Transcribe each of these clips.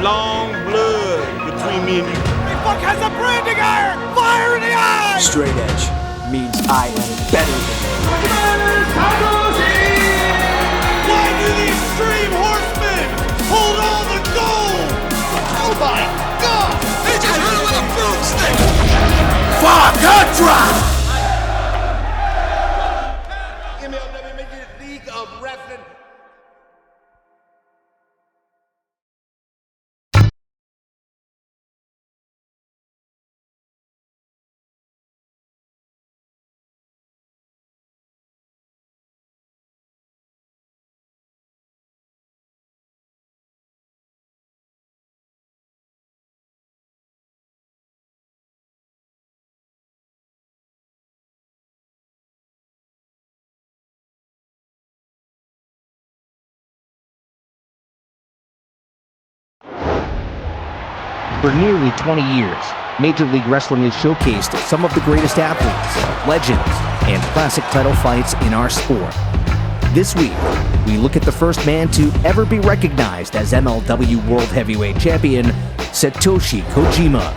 long blood between me and you. Hey, fuck has a branding iron! Fire in the eye! Straight edge means I am better than you. Why do these Extreme Horsemen hold all the gold? Oh my God! They just hit him with a broomstick! Fuck, good drop! MLW League of Wrestling. For nearly 20 years, Major League Wrestling has showcased some of the greatest athletes, legends, and classic title fights in our sport. This week, we look at the first man to ever be recognized as MLW World Heavyweight Champion, Satoshi Kojima.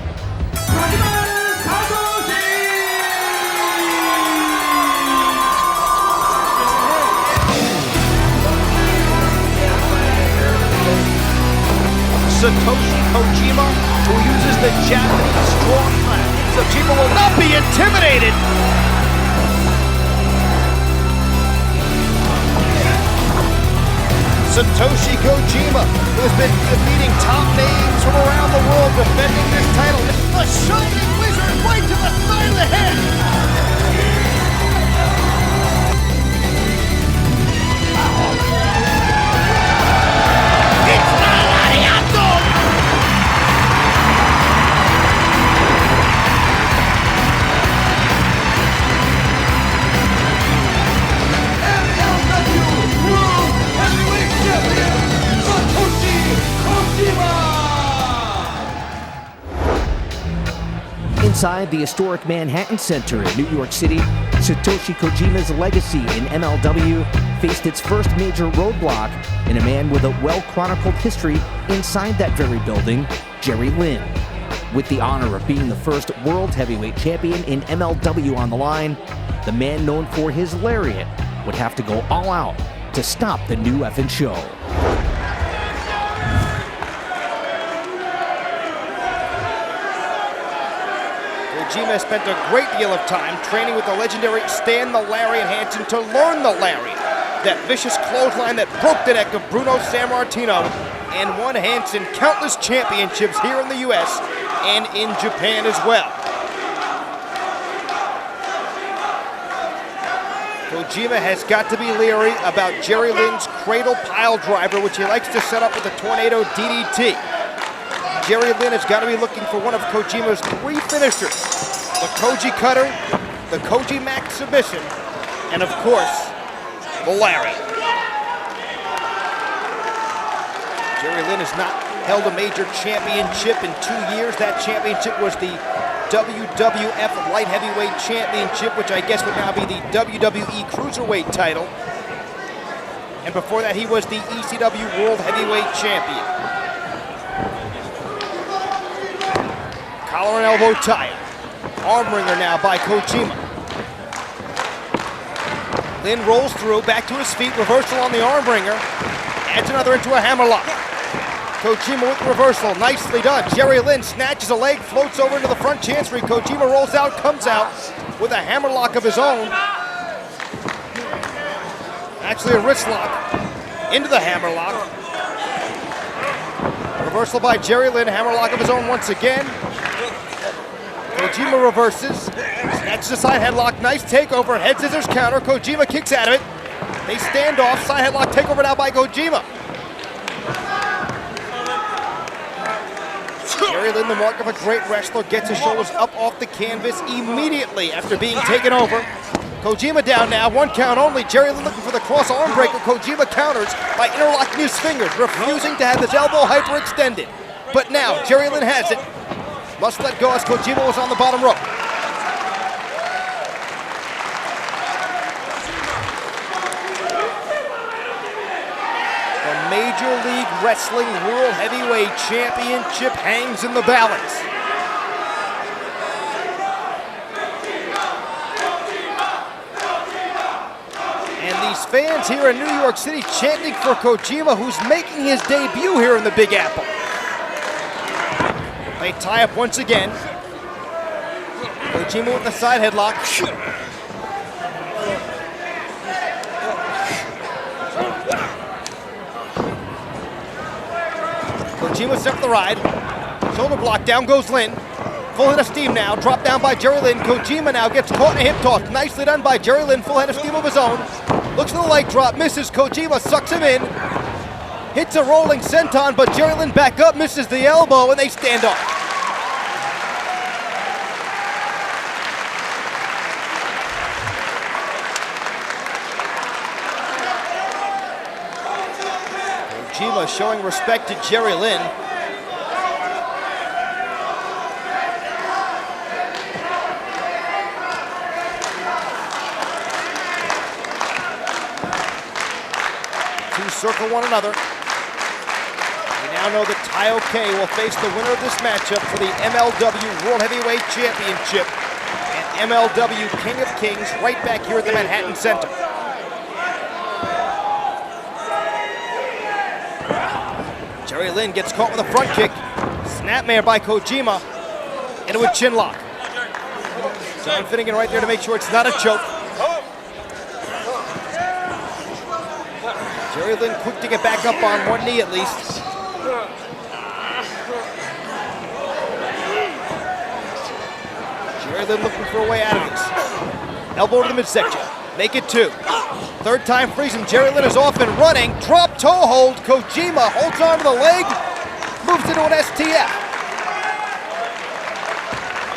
Satoshi Kojima, who uses the Japanese strong man, so people will not be intimidated. Satoshi Kojima, who has been defeating top names from around the world, defending this title. The Shining Wizard right to the side of the head. Inside the historic Manhattan Center in New York City, Satoshi Kojima's legacy in MLW faced its first major roadblock in a man with a well-chronicled history inside that very building, Jerry Lynn. With the honor of being the first World Heavyweight Champion in MLW on the line, the man known for his lariat would have to go all out to stop the new effing show. Kojima spent a great deal of time training with the legendary Stan the Lariat Hansen to learn the lariat, that vicious clothesline that broke the neck of Bruno Sammartino, and won Hansen countless championships here in the US and in Japan as well. Kojima has got to be leery about Jerry Lynn's cradle pile driver, which he likes to set up with a tornado DDT. Jerry Lynn has got to be looking for one of Kojima's three finishers: the Koji Cutter, the Koji Max Submission, and of course, the Lariat. Jerry Lynn has not held a major championship in 2 years. That championship was the WWF Light Heavyweight Championship, which I guess would now be the WWE Cruiserweight title. And before that, he was the ECW World Heavyweight Champion. Collar and elbow tie. Arm wringer now by Kojima. Lynn rolls through, back to his feet, reversal on the arm wringer. Adds another into a hammerlock. Kojima with the reversal, nicely done. Jerry Lynn snatches a leg, floats over into the front chancery. Kojima rolls out, comes out with a hammerlock of his own. Actually a wrist lock into the hammerlock. Reversal by Jerry Lynn, hammerlock of his own once again. Kojima reverses, snatches a side headlock, nice takeover, head scissors counter. Kojima kicks out of it. They stand off, side headlock takeover now by Kojima. Jerry Lynn, the mark of a great wrestler, gets his shoulders up off the canvas immediately after being taken over. Kojima down now, 1 count only. Jerry Lynn looking for the cross arm breaker. Kojima counters by interlocking his fingers, refusing to have his elbow hyperextended. But now, Jerry Lynn has it. Must let go as Kojima was on the bottom rope. The Major League Wrestling World Heavyweight Championship hangs in the balance. And these fans here in New York City chanting for Kojima, who's making his debut here in the Big Apple. They tie up once again. Kojima with the side headlock. Kojima set for the ride. Shoulder block, down goes Lynn. Full head of steam now, dropped down by Jerry Lynn. Kojima now gets caught in a hip toss. Nicely done by Jerry Lynn, full head of steam of his own. Looks for the leg drop, misses. Kojima sucks him in. Hits a rolling senton, but Jerry Lynn back up, misses the elbow, and they stand up. Kojima showing respect to Jerry Lynn. Two circle one another. We now know that Tai will face the winner of this matchup for the MLW World Heavyweight Championship and MLW King of Kings right back here at the Manhattan Center. Jerry Lynn gets caught with a front kick. Snapmare by Kojima into a chin lock. John Finnegan right there to make sure it's not a choke. Jerry Lynn quick to get back up on one knee at least. Jerry Lynn looking for a way out of this. Elbow to the midsection. Make it two. Third time freezing. Jerry Lynn is off and running. Drop toe hold. Kojima holds on to the leg. Moves into an STF.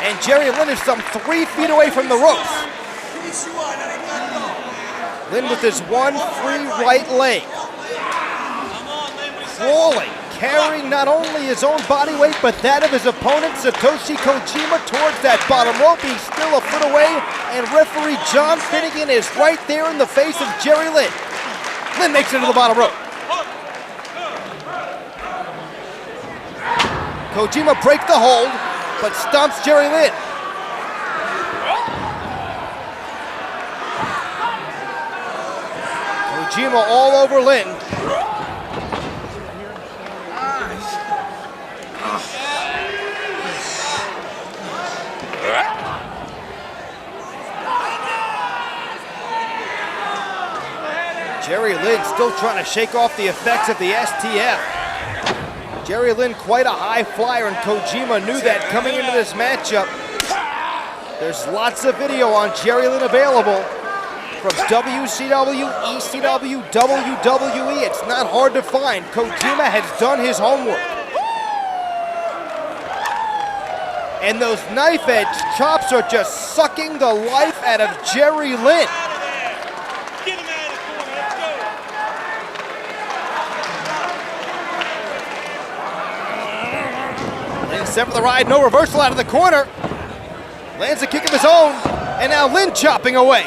And Jerry Lynn is some 3 feet away from the ropes. Lynn with his one free right leg. Crawling, carrying not only his own body weight, but that of his opponent, Satoshi Kojima, towards that bottom rope. He's still a foot away, and referee John Finnegan is right there in the face of Jerry Lynn. Lynn makes it to the bottom rope. Kojima breaks the hold, but stomps Jerry Lynn. Kojima all over Lynn. Jerry Lynn still trying to shake off the effects of the STF. Jerry Lynn quite a high flyer, and Kojima knew that coming into this matchup. There's lots of video on Jerry Lynn available from WCW, ECW, WWE. It's not hard to find. Kojima has done his homework. And those knife edge chops are just sucking the life out of Jerry Lynn. Set for the ride, no reversal out of the corner. Lands a kick of his own, and now Lynn chopping away.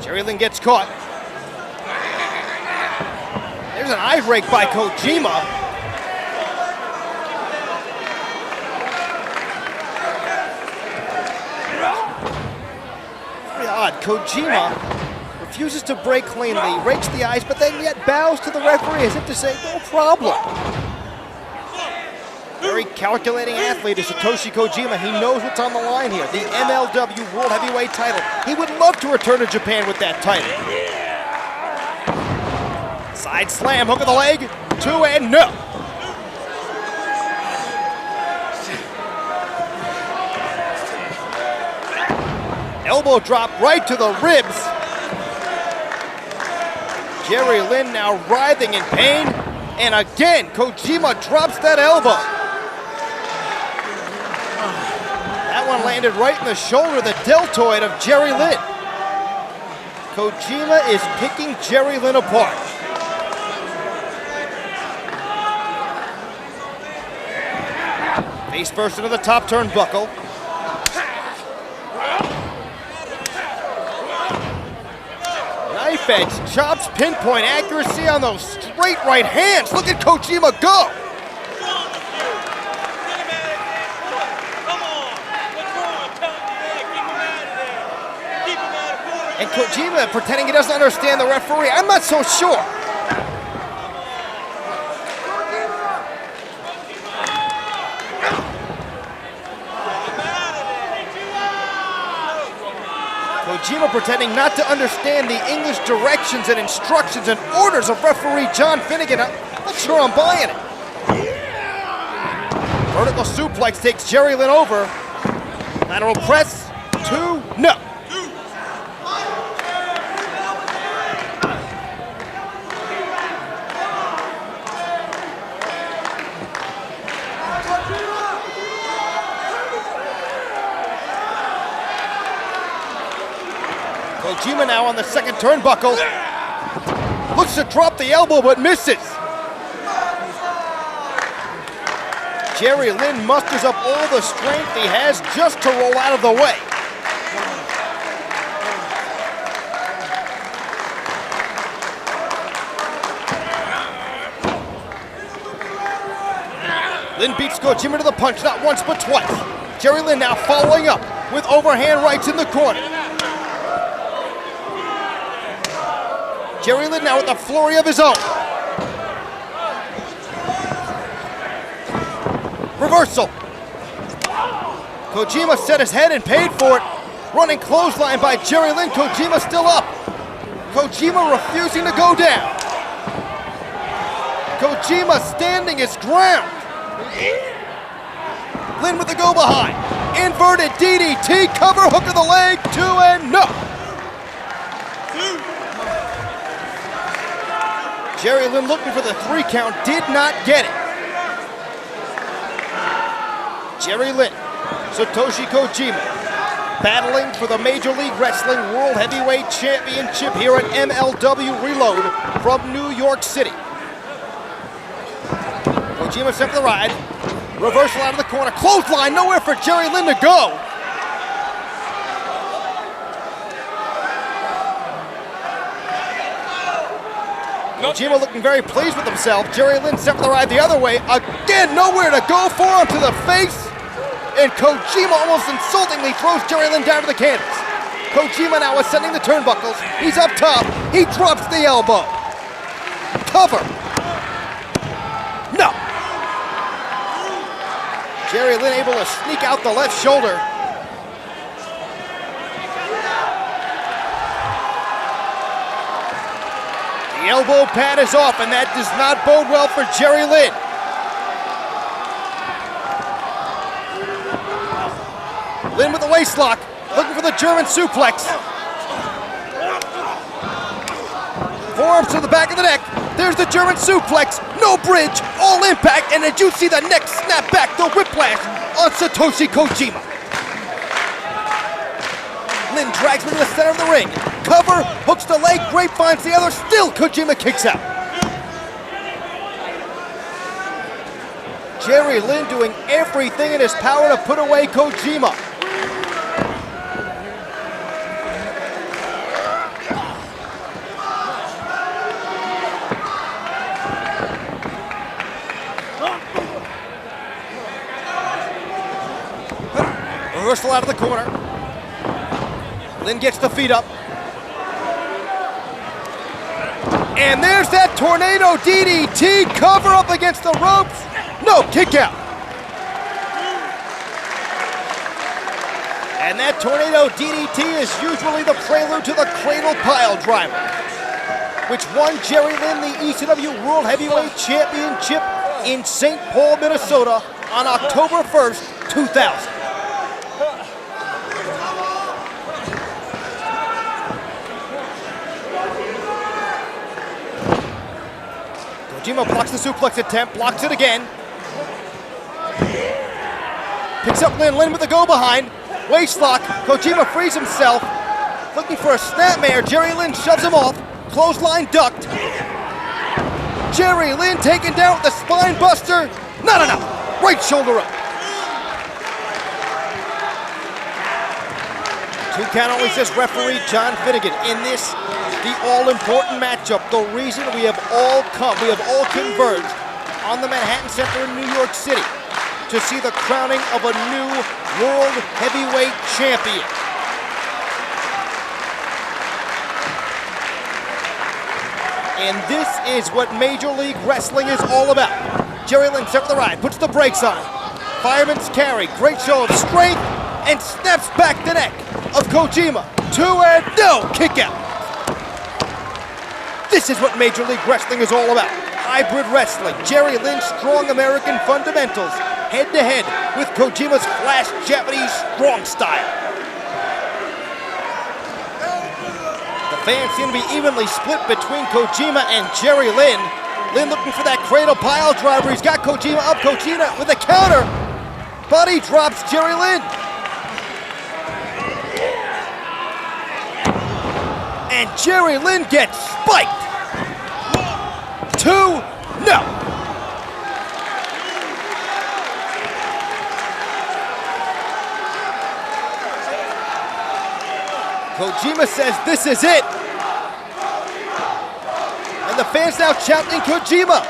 Jerry Lynn gets caught. There's an eye break by Kojima. Kojima refuses to break cleanly, rakes the eyes, but then yet bows to the referee as if to say, no problem. Very calculating athlete is Satoshi Kojima. He knows what's on the line here. The MLW World Heavyweight title. He would love to return to Japan with that title. Side slam, hook of the leg, 2 and no. Elbow drop right to the ribs. Jerry Lynn now writhing in pain. And again, Kojima drops that elbow. That one landed right in the shoulder, the deltoid of Jerry Lynn. Kojima is picking Jerry Lynn apart. Face first into the top turnbuckle. Knife edge, chops, pinpoint accuracy on those straight right hands. Look at Kojima go. And Kojima pretending he doesn't understand the referee. I'm not so sure. Kojima pretending not to understand the English directions and instructions and orders of referee John Finnegan. I'm not sure I'm buying it. Vertical suplex takes Jerry Lynn over. Lateral press, 2, no. Kojima now on the second turnbuckle. Looks to drop the elbow but misses. Jerry Lynn musters up all the strength he has just to roll out of the way. Lynn beats Kojima to the punch not once but twice. Jerry Lynn now following up with overhand rights in the corner. Jerry Lynn now with a flurry of his own. Reversal. Kojima set his head and paid for it. Running clothesline by Jerry Lynn. Kojima still up. Kojima refusing to go down. Kojima standing his ground. Lynn with the go behind. Inverted DDT. Cover hook of the leg. 2 and no. Jerry Lynn looking for the 3 count, did not get it. Jerry Lynn, Satoshi Kojima, battling for the Major League Wrestling World Heavyweight Championship here at MLW Reload from New York City. Kojima set for the ride, reversal out of the corner, clothesline, nowhere for Jerry Lynn to go. Kojima looking very pleased with himself. Jerry Lynn set for the ride the other way. Again, nowhere to go for him to the face. And Kojima almost insultingly throws Jerry Lynn down to the canvas. Kojima now ascending the turnbuckles. He's up top. He drops the elbow. Cover. No. Jerry Lynn able to sneak out the left shoulder. The elbow pad is off, and that does not bode well for Jerry Lynn. Lynn with the waist lock, looking for the German suplex. Forearms to the back of the neck. There's the German suplex. No bridge, all impact, and did you see the neck snap back, the whiplash on Satoshi Kojima? Lynn drags him to the center of the ring. Cover, hooks the leg, grapevines the other, still Kojima kicks out. Jerry Lynn doing everything in his power to put away Kojima. Reversal out of the corner. Lynn gets the feet up. And there's that tornado DDT, cover up against the ropes. No, kick out. And that tornado DDT is usually the prelude to the cradle pile driver, which won Jerry Lynn the ECW World Heavyweight Championship in St. Paul, Minnesota on October 1st, 2000. Kojima blocks the suplex attempt, blocks it again. Picks up Lynn, Lynn with the go behind. Waist lock, Kojima frees himself. Looking for a snapmare, Jerry Lynn shoves him off. Clothesline ducked. Jerry Lynn taken down with the spine buster. Not enough, right shoulder up. 2 count only, says referee John Finnegan. In this, the all-important matchup, the reason we have all converged on the Manhattan Center in New York City to see the crowning of a new World Heavyweight Champion. And this is what Major League Wrestling is all about. Jerry Lynn set for the ride, puts the brakes on. Fireman's carry, great show of strength, and snaps back the neck of Kojima. 2-0, kick out. This is what Major League Wrestling is all about. Hybrid wrestling, Jerry Lynn's strong American fundamentals, head-to-head with Kojima's flash Japanese strong style. The fans seem to be evenly split between Kojima and Jerry Lynn. Lynn looking for that cradle pile driver. He's got Kojima up. Kojima with a counter. Body drops Jerry Lynn. And Jerry Lynn gets spiked. 2-0. Kojima says this is it. And the fans now chanting Kojima.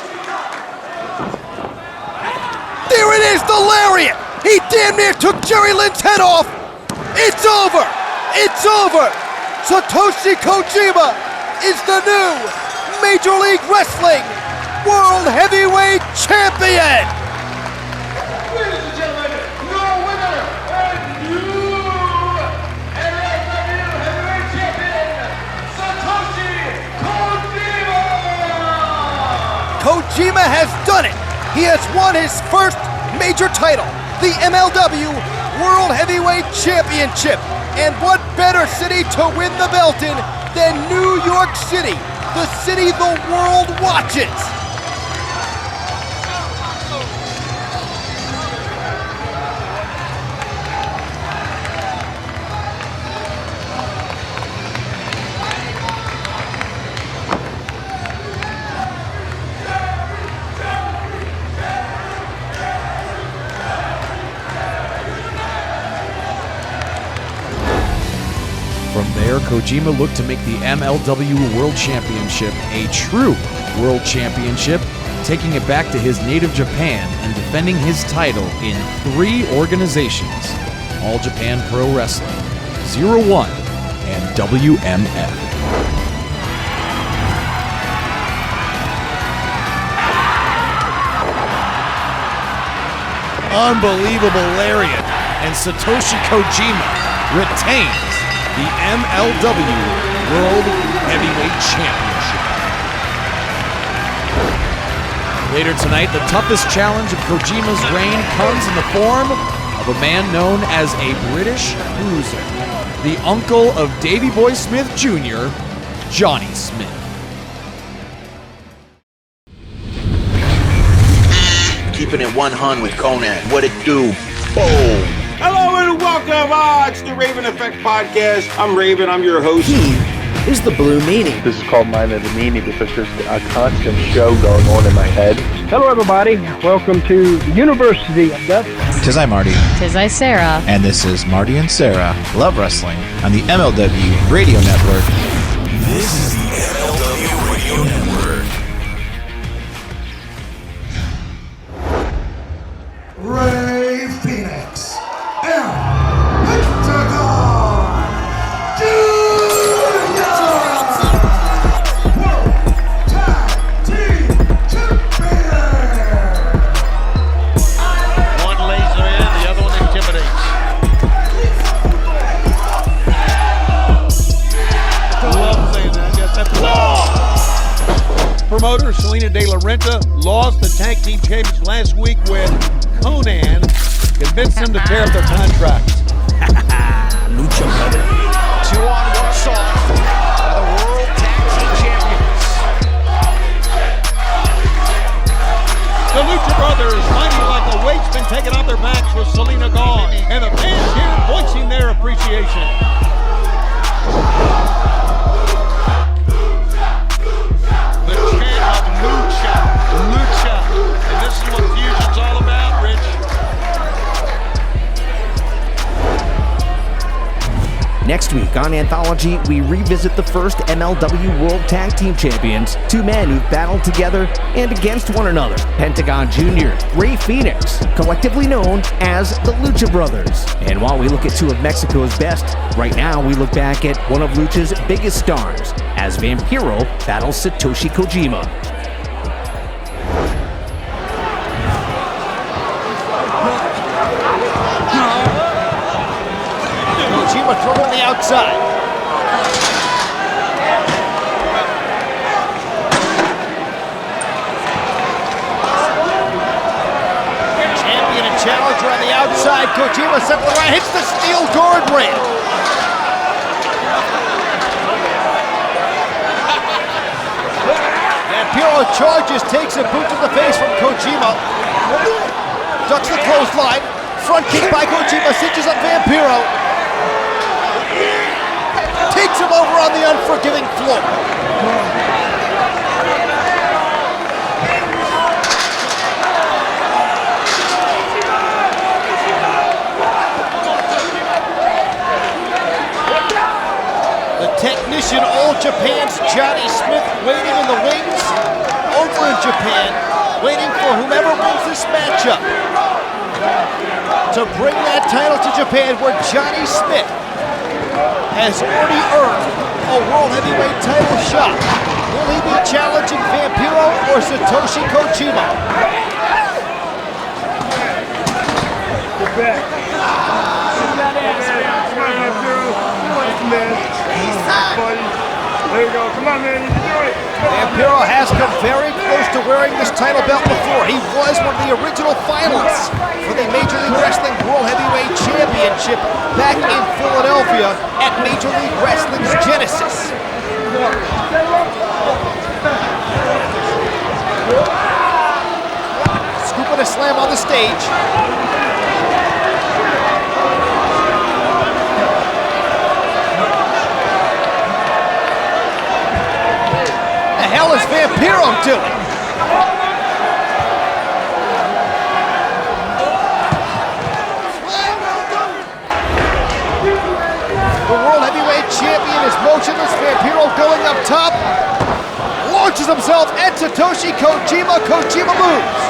There it is, the lariat. He damn near took Jerry Lynn's head off. It's over. It's over. Satoshi Kojima is the new Major League Wrestling World Heavyweight Champion. Ladies and gentlemen, your winner and new MLW Heavyweight Champion, Satoshi Kojima! Kojima has done it. He has won his first major title, the MLW World Heavyweight Championship. And what better city to win the belt in than New York City, the city the world watches. From there, Kojima looked to make the MLW World Championship a true World Championship, taking it back to his native Japan and defending his title in 3 organizations: All Japan Pro Wrestling, 01, and WMF. Unbelievable lariat, and Satoshi Kojima retains the MLW World Heavyweight Championship. Later tonight, the toughest challenge of Kojima's reign comes in the form of a man known as a British Bruiser, the uncle of Davey Boy Smith Jr., Johnny Smith. Keeping it 100 with Conan. What it do? Boom. Hello and welcome. It's the Raven Effect Podcast. I'm Raven. I'm your host. Is the blue meanie. This is called Mind of the Meanie because there's a constant show going on in my head. Hello, everybody. Welcome to University of Death. Tis I, Marty. Tis I, Sarah. And this is Marty and Sarah Love Wrestling on the MLW Radio Network. This is the MLW Radio Network. Ray Phoenix and Pentagon Junior World Tag Team Champion. One laser in, the other one intimidates. I love saying that. Yes, that's promoter Selena De La Renta lost the tag team champions last week when Conan convinced them to tear up their contracts. Lucha brother. 2-on-1 assault by the World Tag Team Champions. The Lucha Brothers finding like the weight's been taken off their backs with Selena gone, and the fans here voicing their appreciation. The chant of Lucha, Lucha, and this is what Fusion's all about, Rich. Next week on Anthology, we revisit the first MLW World Tag Team Champions, two men who've battled together and against one another, Pentagon Jr., Rey Fenix, collectively known as the Lucha Brothers. And while we look at two of Mexico's best, right now we look back at one of Lucha's biggest stars, as Vampiro battles Satoshi Kojima. Kojima throw on the outside. Champion and challenger on the outside. Kojima simply right, hits the steel guardrail. Vampiro charges, takes a boot to the face from Kojima. Ducks the clothesline. Front kick by Kojima, cinches up Vampiro. Takes him over on the unforgiving floor. The technician, All Japan's Johnny Smith, waiting in the wings over in Japan, waiting for whomever wins this matchup to bring that title to Japan, where Johnny Smith has already earned a World Heavyweight title shot. Will he be challenging Vampiro or Satoshi Kojima? Get back. There you go. Come on, man. You can do it. Vampiro has come very close to wearing this title belt before. He was one of the original finalists for the Major League Wrestling World Heavyweight Championship back in Philadelphia at Major League Wrestling's Genesis. Scooping a slam on the stage. The hell is Vampiro doing? The World Heavyweight Champion is motionless. Vampiro going up top. Launches himself at Satoshi Kojima. Kojima moves.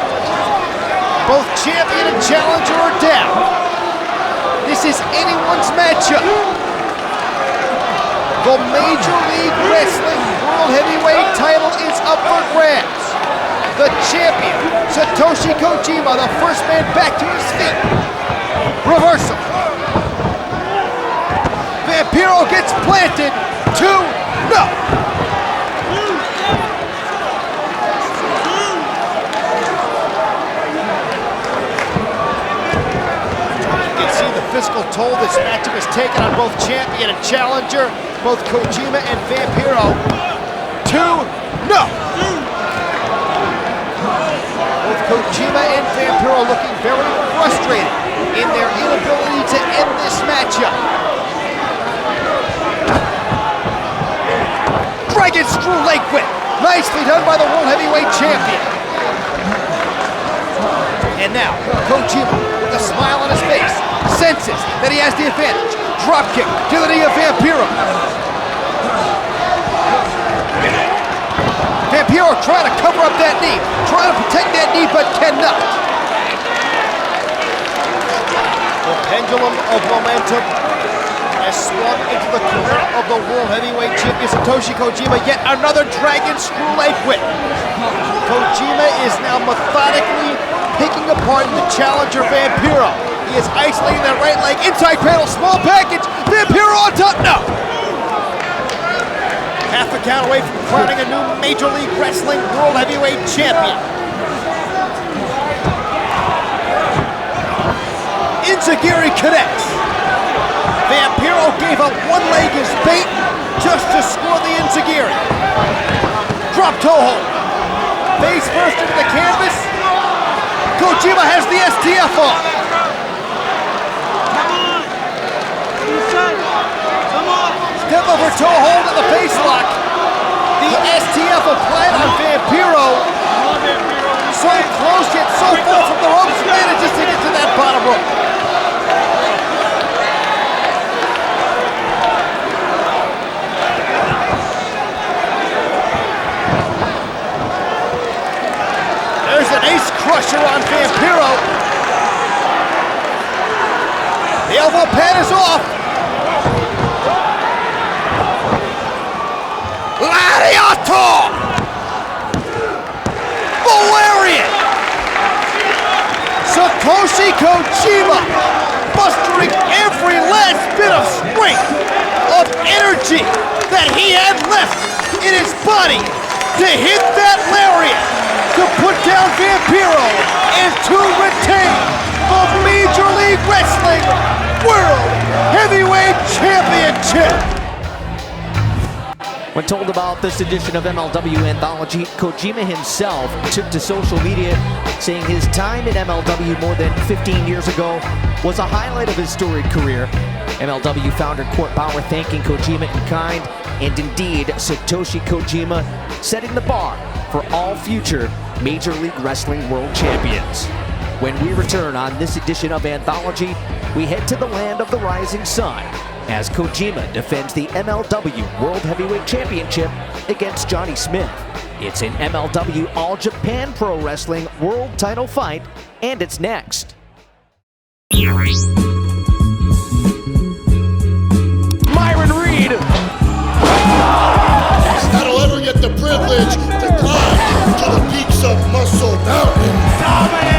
Both champion and challenger are down. This is anyone's matchup. The Major League Wrestling World Heavyweight title is up for grabs. The champion, Satoshi Kojima, the first man back to his feet. Reversal. Vampiro gets planted. 2-0. Physical toll this matchup has taken on both champion and challenger, both Kojima and Vampiro. 2-0. Both Kojima and Vampiro looking very frustrated in their inability to end this matchup. Dragon screw leg whip. Nicely done by the World Heavyweight Champion. And now, Kojima, with a smile on his face, senses that he has the advantage. Drop kick to the knee of Vampiro. Vampiro trying to cover up that knee, trying to protect that knee, but cannot. The pendulum of momentum has swung into the corner of the World Heavyweight Champion Satoshi Kojima. Yet another dragon screw leg whip. Kojima is now methodically picking apart the challenger Vampiro. He is isolating that right leg, inside cradle, small package. Vampiro on top, no! Half a count away from crowning a new Major League Wrestling World Heavyweight Champion. Enziguri connects. Vampiro gave up one leg as bait just to score the Enziguri. Drop toe hold. Face first into the canvas. Kojima has the STF on. Step over toe hold in the face lock. The STF applied on Vampiro. So close yet so far from the ropes, manages to get to that bottom rope. elbow pad is off. Lariato! Valerian! Satoshi Kojima mustering every last bit of strength, of energy that he had left in his body to hit that lariat, to put down Vampiro, and to retain the Major League Wrestling World Heavyweight Championship. When told about this edition of MLW Anthology, Kojima himself took to social media saying his time in MLW more than 15 years ago was a highlight of his storied career. MLW founder Court Bauer thanking Kojima in kind, and indeed Satoshi Kojima setting the bar for all future Major League Wrestling World Champions. When we return on this edition of Anthology, we head to the land of the rising sun as Kojima defends the MLW World Heavyweight Championship against Johnny Smith. It's an MLW All Japan Pro Wrestling World Title fight, and it's next. Myron Reed. I don't ever get the privilege to climb to the peaks of Muscle Mountain. Dominic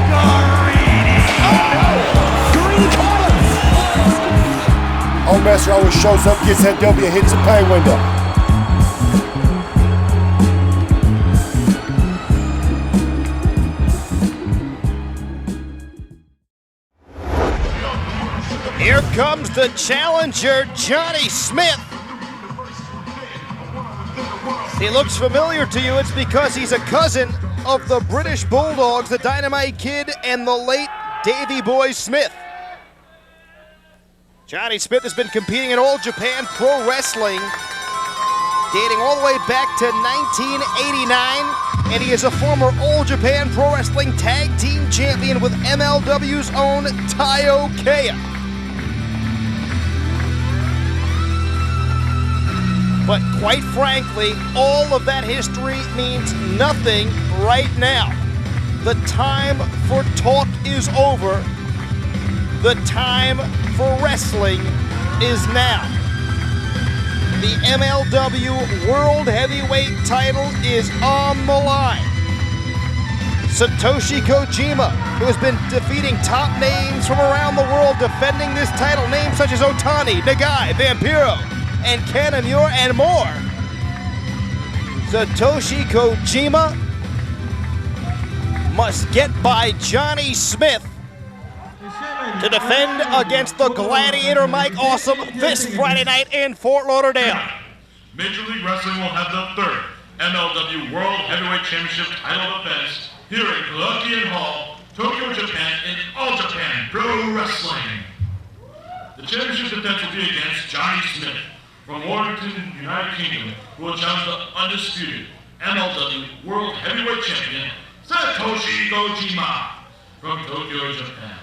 Garrini. Garrini caught him. Old Master always shows up, gets that W, hits the pay window. Here comes the challenger, Johnny Smith. He looks familiar to you. It's because he's a cousin of the British Bulldogs, the Dynamite Kid, and the late Davey Boy Smith. Johnny Smith has been competing in All Japan Pro Wrestling dating all the way back to 1989, and he is a former All Japan Pro Wrestling Tag Team Champion with MLW's own Taiyo Kea. But quite frankly, all of that history means nothing right now. The time for talk is over. The time for wrestling is now. The MLW World Heavyweight title is on the line. Satoshi Kojima, who has been defeating top names from around the world, defending this title, names such as Otani, Nagai, Vampiro, and Kanemaru, and more. Satoshi Kojima must get by Johnny Smith to defend against the Gladiator Mike Awesome this Friday night in Fort Lauderdale. Major League Wrestling will have the third MLW World Heavyweight Championship title defense here in Korakuen Hall, Tokyo, Japan, in All Japan Pro Wrestling. The championship defense will be against Johnny Smith from Warrington, United Kingdom, who will challenge the undisputed MLW World Heavyweight Champion, Satoshi Kojima, from Tokyo, Japan.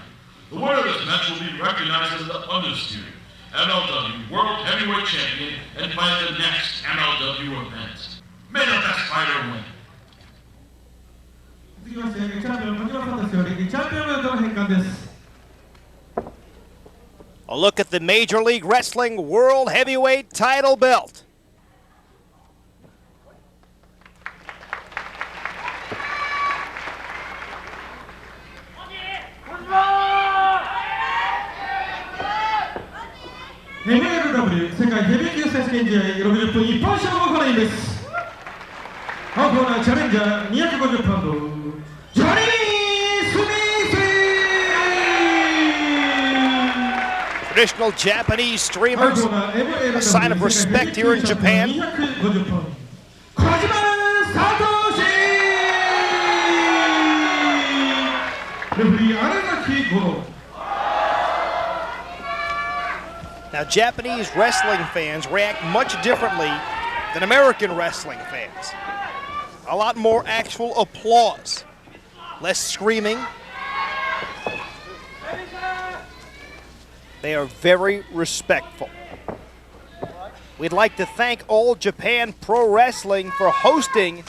The winner of this match will be recognized as the undisputed MLW World Heavyweight Champion and fight the next MLW event. May the best fighter win. A look at the Major League Wrestling World Heavyweight title belt. MLW 世界ヘビー級選手権試合60分一本勝負を行います。青コーナーチャレンジャー250パウンド、ジョニー・スミス。 Traditional Japanese streamers, a sign of respect here in Japan. Now, Japanese wrestling fans react much differently than American wrestling fans. A lot more actual applause, less screaming. They are very respectful. We'd like to thank All Japan Pro Wrestling for hosting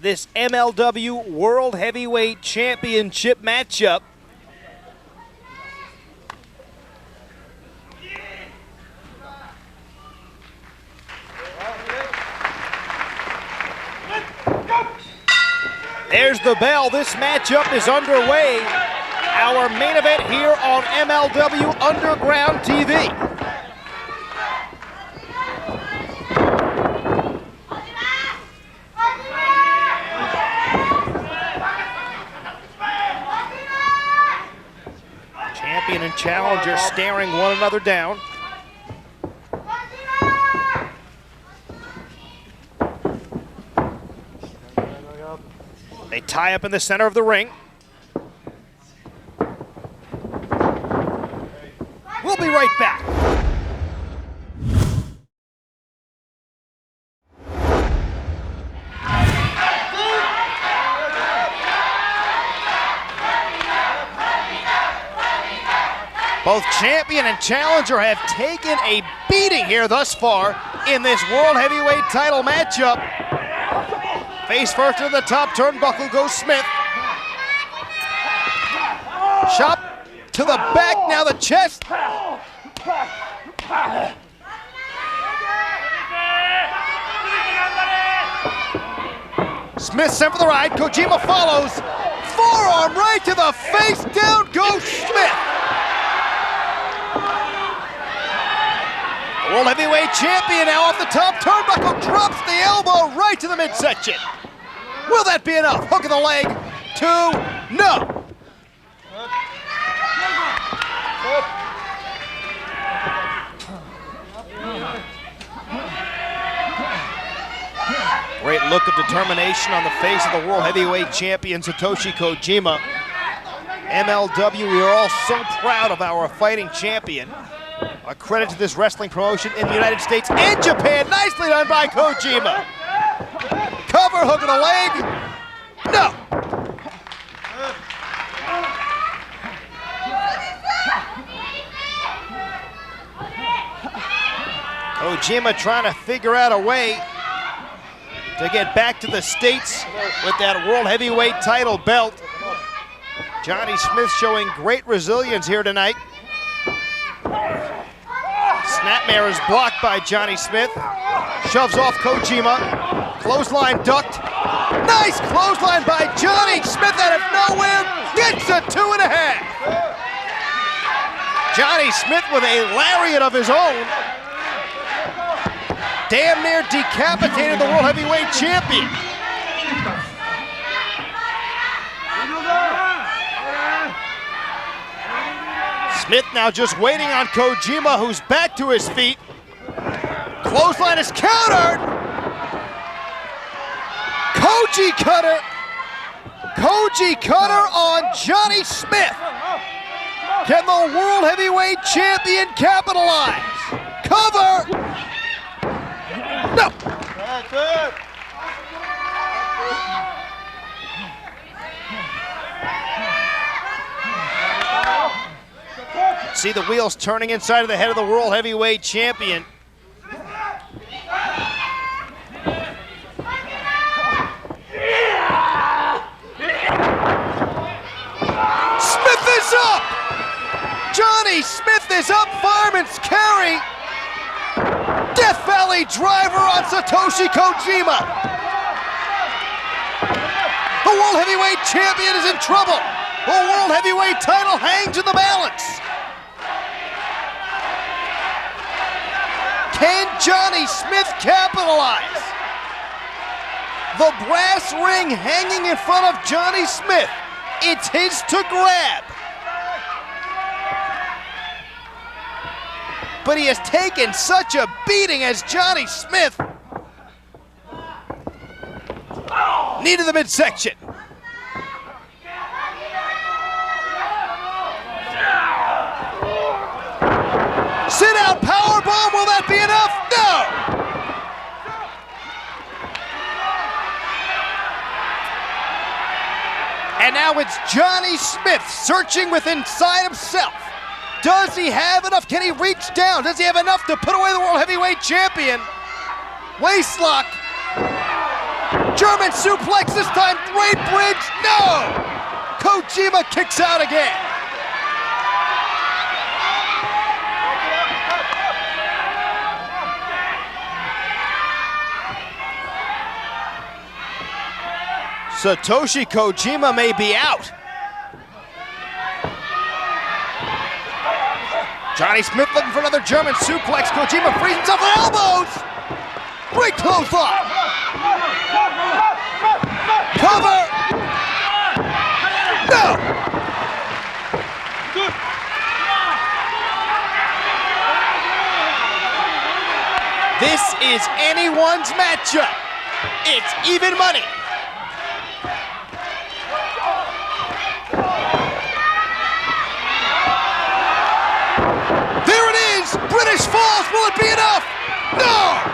this MLW World Heavyweight Championship matchup There's the bell. This matchup is underway. Our main event here on MLW Underground TV. Champion and challenger staring one another down. They tie up in the center of the ring. We'll be right back. Both champion and challenger have taken a beating here thus far in this World Heavyweight title matchup. Face first to the top turnbuckle goes Smith. Chop to the back, now the chest. Smith sent for the ride, Kojima follows. Forearm right to the face, down goes Smith. The World Heavyweight Champion now off the top turnbuckle, drops the elbow right to the midsection. Will that be enough? Hook of the leg, 2, no. Great look of determination on the face of the World Heavyweight Champion, Satoshi Kojima. MLW, we are all so proud of our fighting champion. A credit to this wrestling promotion in the United States and Japan. Nicely done by Kojima. Cover, hook of the leg. No. Kojima trying to figure out a way to get back to the States with that World Heavyweight title belt. Johnny Smith showing great resilience here tonight. Snapmare is blocked by Johnny Smith. Shoves off Kojima. Clothesline ducked. Nice clothesline by Johnny Smith out of nowhere. Gets a 2.5. Johnny Smith with a lariat of his own. Damn near decapitated the World Heavyweight Champion. Smith now just waiting on Kojima, who's back to his feet. Clothesline is countered. Koji cutter. Koji cutter on Johnny Smith. Can the World Heavyweight Champion capitalize? Cover. No. That's it. See the wheels turning inside of the head of the World Heavyweight Champion. Smith is up! Johnny Smith is up, fireman's carry. Death Valley driver on Satoshi Kojima. The World Heavyweight Champion is in trouble. The World Heavyweight title hangs in the balance. Can Johnny Smith capitalize? The brass ring hanging in front of Johnny Smith. It's his to grab. But he has taken such a beating as Johnny Smith. Knee to the midsection. Sit out powerbomb, will that be enough? No! And now it's Johnny Smith searching within inside himself. Does he have enough? Can he reach down? Does he have enough to put away the World Heavyweight Champion? Waistlock. German suplex this time, great bridge, no! Kojima kicks out again. Satoshi Kojima may be out. Johnny Smith looking for another German suplex. Kojima frees himself with elbows. Great clothesline. Cover. No. This is anyone's matchup. It's even money. There it is. British Falls. Will it be enough? No.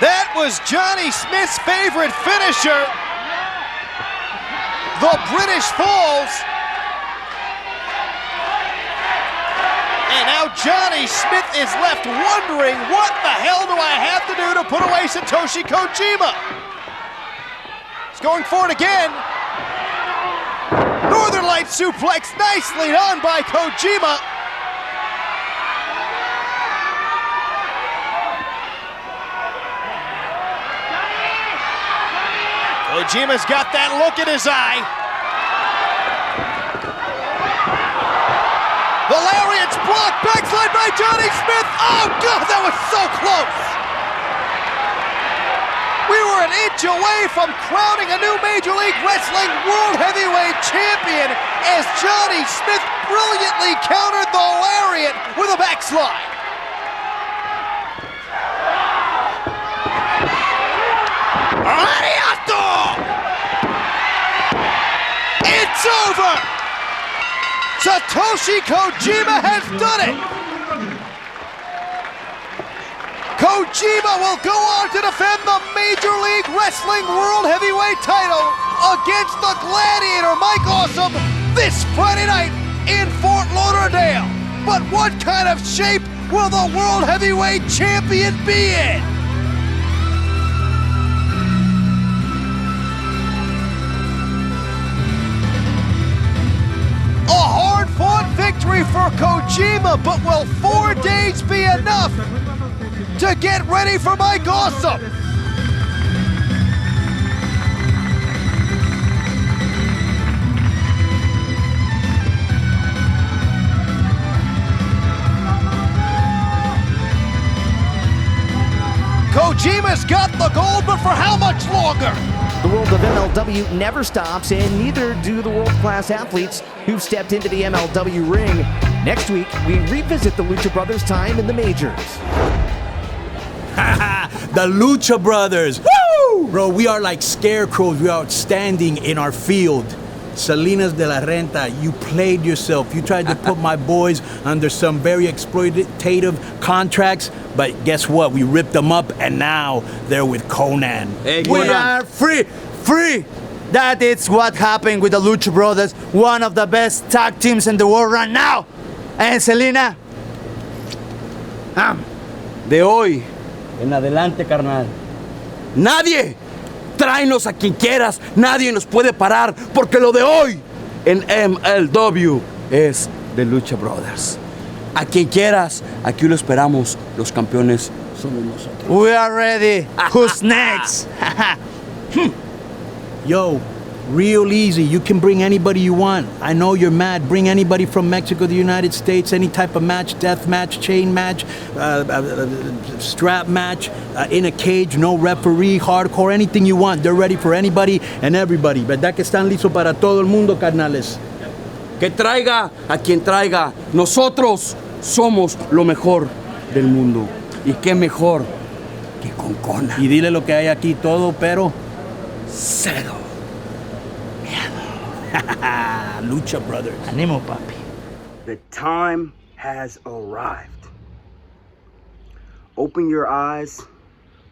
That was Johnny Smith's favorite finisher. The British Falls. And now Johnny Smith is left wondering, what the hell do I have to do to put away Satoshi Kojima? He's going for it again. Northern Light suplex, nicely done by Kojima. Kojima's got that look in his eye. The lariat's blocked, backslide by Johnny Smith. Oh God, that was so close. We were an inch away from crowning a new Major League Wrestling World Heavyweight Champion as Johnny Smith brilliantly countered the lariat with a backslide. Arigato! It's over! Satoshi Kojima has done it! Kojima will go on to defend the Major League Wrestling World Heavyweight title against the Gladiator Mike Awesome this Friday night in Fort Lauderdale. But what kind of shape will the World Heavyweight Champion be in? A hard-fought victory for Kojima, but will 4 days be enough to get ready for Mike Awesome? Kojima's got the gold, but for how much longer? The world of MLW never stops, and neither do the world-class athletes who've stepped into the MLW ring. Next week, we revisit the Lucha Brothers' time in the majors. The Lucha Brothers! Woo! Bro, we are like scarecrows. We are standing in our field. Salinas de la Renta, you played yourself. You tried to put my boys under some very exploitative contracts, but guess what? We ripped them up, and now they're with Conan. Hey, we are free! Free! That is what happened with the Lucha Brothers, one of the best tag teams in the world right now. And Selena, de hoy en adelante, carnal, nadie, tráenos a quien quieras, nadie nos puede parar, porque lo de hoy en MLW es de Lucha Brothers. A quien quieras, aquí lo esperamos, los campeones somos nosotros. We are ready. Who's next? Yo, real easy. You can bring anybody you want. I know you're mad. Bring anybody from Mexico, the United States, any type of match, death match, chain match, strap match, in a cage, no referee, hardcore, anything you want. They're ready for anybody and everybody. ¿Verdad que están listos para todo el mundo, carnales? Que traiga a quien traiga. Nosotros somos lo mejor del mundo. Y qué mejor que con Conan. Y dile lo que hay aquí, todo, pero cero. Lucha Brothers. Animo, papi. The time has arrived. Open your eyes,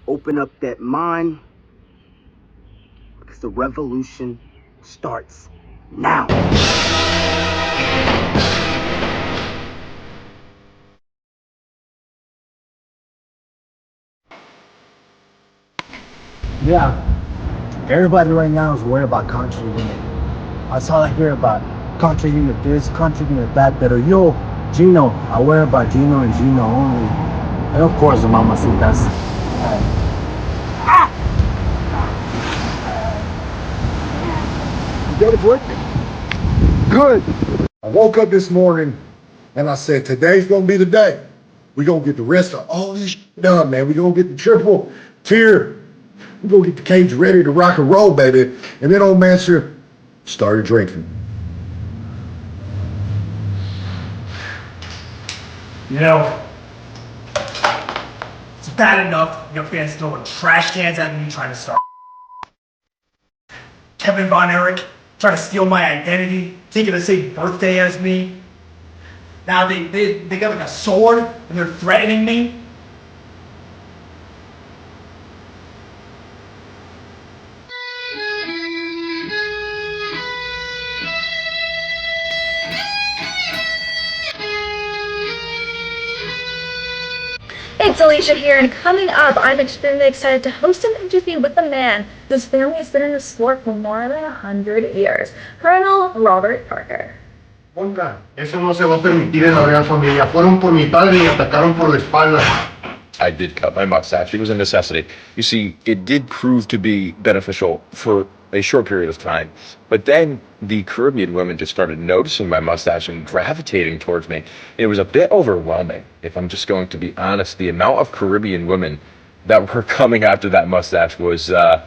open up that mind, because the revolution starts now. Yeah, everybody right now is worried about country unit. That's all I hear about. Country unit this, country unit that, but yo, Gino, I worry about Gino and Gino only. And of course the Mamacitas. got a break? Good. I woke up this morning and I said, today's gonna be the day. We're gonna get the rest of all this done, man. We're gonna get the triple tier. We're gonna get the cage ready to rock and roll, baby. And then old man sir started drinking. You know, it's bad enough your fans throwing trash cans at me trying to start. Kevin Von Erich trying to steal my identity, taking the same birthday as me. Now they got like a sword and they're threatening me. It's Alicia here, and coming up, I'm extremely excited to host an interview with a man whose family has been in the sport for more than 100 years, Colonel Robert Parker. Oiga, eso no se va a permitir en la Real Familia. Fueron por mi padre y atacaron por la espalda. I did cut my mustache. It was a necessity. You see, it did prove to be beneficial for a short period of time. But then the Caribbean women just started noticing my mustache and gravitating towards me. It was a bit overwhelming, if I'm just going to be honest. The amount of Caribbean women that were coming after that mustache was a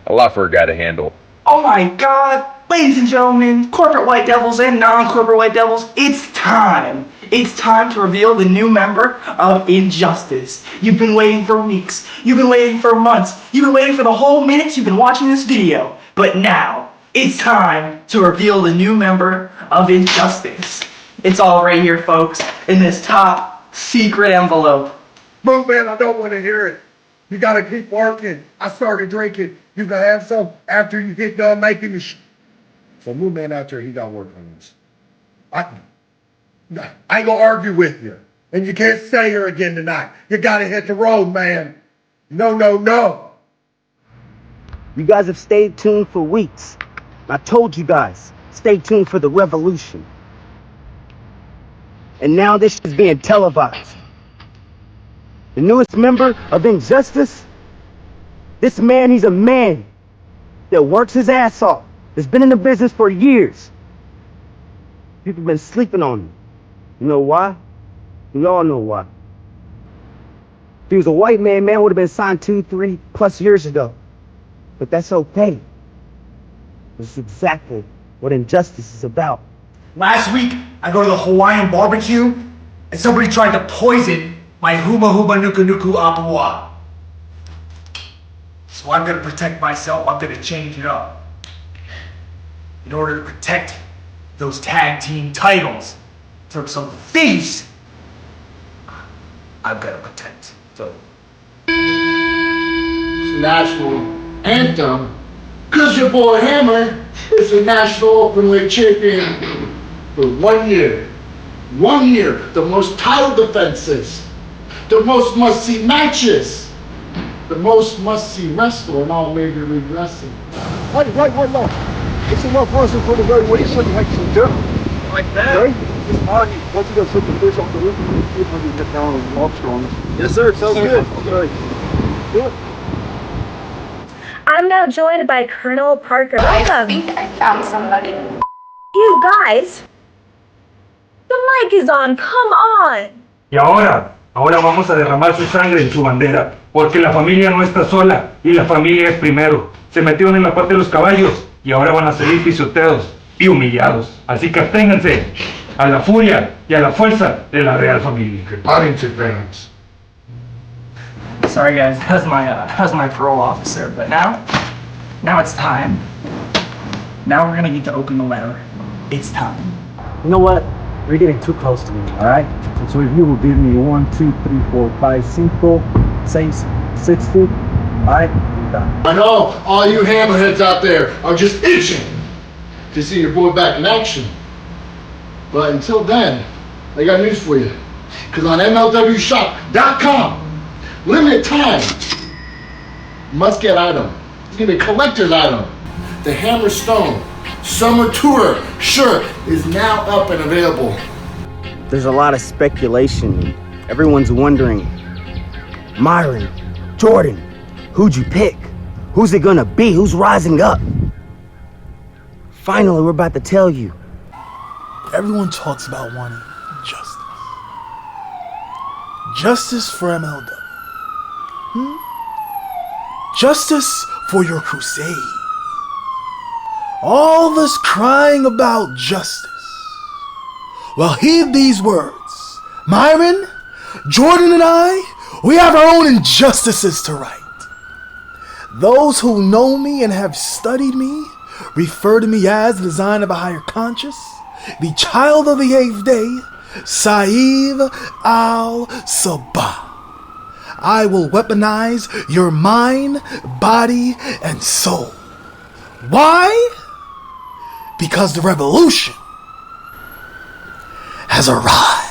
lot for a guy to handle. Oh my God! Ladies and gentlemen, corporate white devils and non-corporate white devils, it's time. It's time to reveal the new member of Injustice. You've been waiting for weeks. You've been waiting for months. You've been waiting for the whole minutes you've been watching this video. But now, it's time to reveal the new member of Injustice. It's all right here, folks, in this top secret envelope. Bro, man, I don't want to hear it. You gotta keep working. I started drinking. You can have some after you get done making the So move man out there, he got work on this. I ain't gonna argue with you. And you can't stay here again tonight. You gotta hit the road, man. No, no, no. You guys have stayed tuned for weeks. I told you guys, stay tuned for the revolution. And now this is being televised. The newest member of Injustice, this man, he's a man that works his ass off. Has been in the business for years. People have been sleeping on him. You know why? We all know why. If he was a white man, man would have been signed 2-3+ years ago. But that's okay. This is exactly what Injustice is about. Last week, I go to the Hawaiian barbecue, and somebody tried to poison my Huma Huma Nuku Nuku Apua. So I'm gonna protect myself, I'm gonna change it up. In order to protect those tag team titles from some thieves, I've got to protect. So, National anthem, cause your boy Hammer is the national openweight champion for 1 year. 1 year, the most title defenses, the most must-see matches, the most must-see wrestler in all Major League Wrestling. Wait, no. It's enough person for the very way you should like some too. Like that? Right? Once you guys put the fish off the roof, people can get down and lobster on us. Yes, sir. Sounds good. Okay. Good. I'm now joined by Colonel Parker. I think I found somebody. You guys! The mic is on, come on! Y ahora vamos a derramar su sangre en su bandera, porque la familia no está sola y la familia es primero. Se metieron en la parte de los caballos y ahora van a salir pisoteados y humillados. Así que absténganse a la furia y a la fuerza de la Real Familia. Sorry guys, how's my parole officer, but now it's time. Now we're gonna get to open the letter. It's time. You know what? You're getting too close to me, alright? So if you will give me 1, 2, 3, 4, 5, 5, 6, 6 feet, alright? I know all you hammerheads out there are just itching to see your boy back in action. But until then, I got news for you. Because on MLWshop.com, limited time, must get item. It's gonna be a collector's item. The Hammerstone Summer Tour shirt is now up and available. There's a lot of speculation. Everyone's wondering, Myron, Jordan, who'd you pick? Who's it gonna be? Who's rising up? Finally, we're about to tell you. Everyone talks about wanting justice. Justice for MLW. Justice for your crusade. All this crying about justice. Well, heed these words. Myron, Jordan, and I, we have our own injustices to right. Those who know me and have studied me refer to me as the design of a higher conscious, the child of the 8th day, Saeed al-Sabah. I will weaponize your mind, body, and soul. Why? Because the revolution has arrived.